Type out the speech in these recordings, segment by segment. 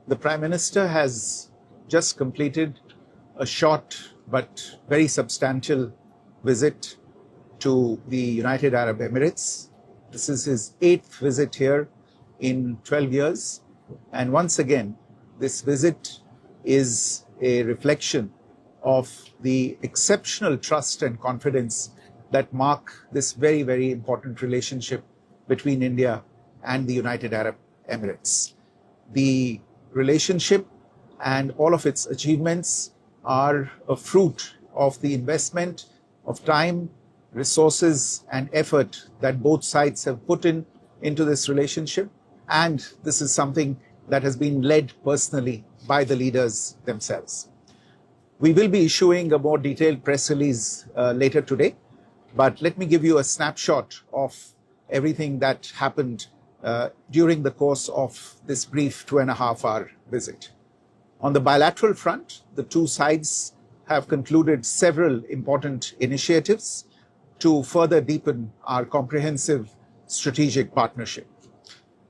The Prime Minister has just completed a short but very substantial visit to the United Arab Emirates. This is his 8th visit here in 12 years. And once again, this visit is a reflection of the exceptional trust and confidence that mark this very, very important relationship between India and the United Arab Emirates. The relationship and all of its achievements are a fruit of the investment of time, resources, and effort that both sides have put into this relationship. And this is something that has been led personally by the leaders themselves. We will be issuing a more detailed press release later today, but let me give you a snapshot of everything that happened during the course of this brief 2.5-hour visit. On the bilateral front, the two sides have concluded several important initiatives to further deepen our comprehensive strategic partnership.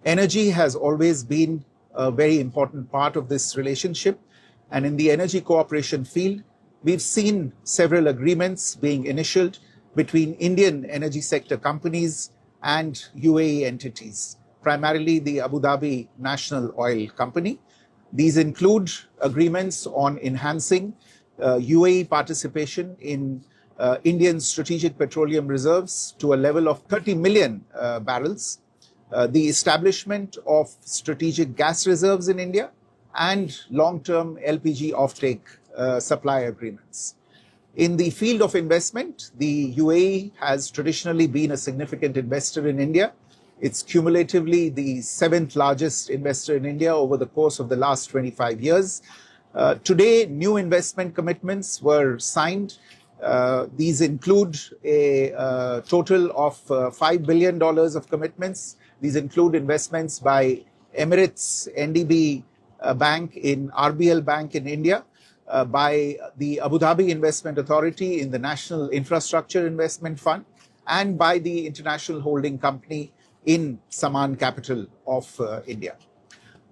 Energy has always been a very important part of this relationship, and in the energy cooperation field, we've seen several agreements being initialed between Indian energy sector companies and UAE entities, primarily the Abu Dhabi National Oil Company. These include agreements on enhancing UAE participation in Indian strategic petroleum reserves to a level of 30 million barrels, the establishment of strategic gas reserves in India, and long-term LPG offtake supply agreements. In the field of investment, the UAE has traditionally been a significant investor in India. It's cumulatively the 7th largest investor in India over the course of the last 25 years. Today, new investment commitments were signed. These include a total of $5 billion of commitments. These include investments by Emirates NDB Bank in RBL Bank in India, by the Abu Dhabi Investment Authority in the National Infrastructure Investment Fund, and by the International Holding Company in Saman capital of India.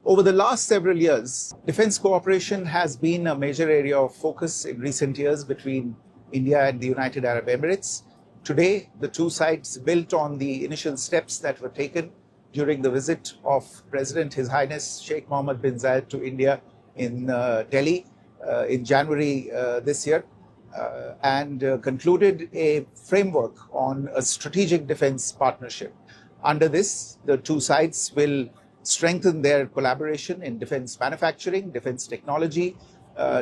Over the last several years, defense cooperation has been a major area of focus in recent years between India and the United Arab Emirates. Today, the two sides built on the initial steps that were taken during the visit of President His Highness Sheikh Mohammed bin Zayed to India in Delhi in January this year, and concluded a framework on a strategic defense partnership. Under this, the two sides will strengthen their collaboration in defense manufacturing, defense technology,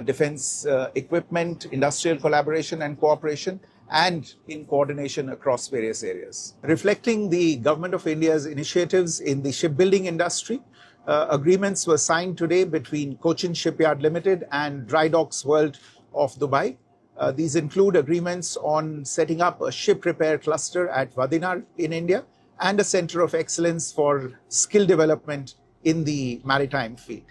defense equipment, industrial collaboration and cooperation, and in coordination across various areas. Reflecting the Government of India's initiatives in the shipbuilding industry, agreements were signed today between Cochin Shipyard Limited and Dry Docks World of Dubai. These include agreements on setting up a ship repair cluster at Vadinar in India and a center of excellence for skill development in the maritime field.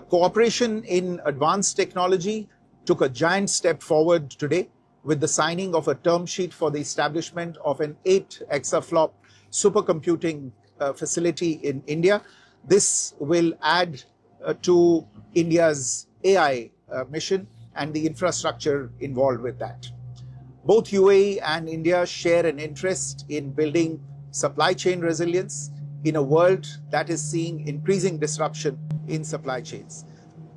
Cooperation in advanced technology took a giant step forward today with the signing of a term sheet for the establishment of an 8 exaflop supercomputing facility in India. This will add to India's AI mission and the infrastructure involved with that. Both UAE and India share an interest in building supply chain resilience in a world that is seeing increasing disruption in supply chains.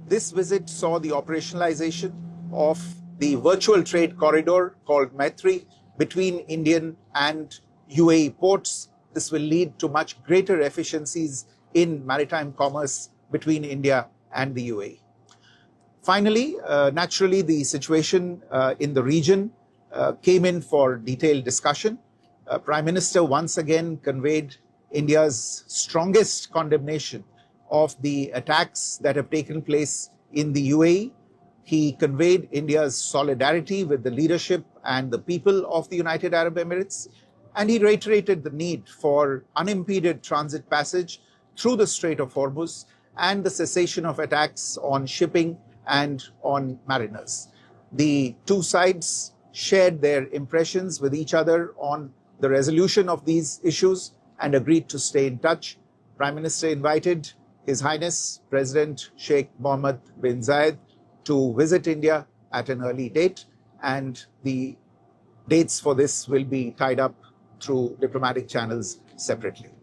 This visit saw the operationalization of the virtual trade corridor called Maitri between Indian and UAE ports. This will lead to much greater efficiencies in maritime commerce between India and the UAE. Finally, naturally, the situation in the region came in for detailed discussion. Prime Minister once again conveyed India's strongest condemnation of the attacks that have taken place in the UAE. He conveyed India's solidarity with the leadership and the people of the United Arab Emirates, and he reiterated the need for unimpeded transit passage through the Strait of Hormuz and the cessation of attacks on shipping and on mariners. The two sides shared their impressions with each other on the resolution of these issues and agreed to stay in touch. Prime Minister invited His Highness President Sheikh Mohammed bin Zayed to visit India at an early date, and the dates for this will be tied up through diplomatic channels separately.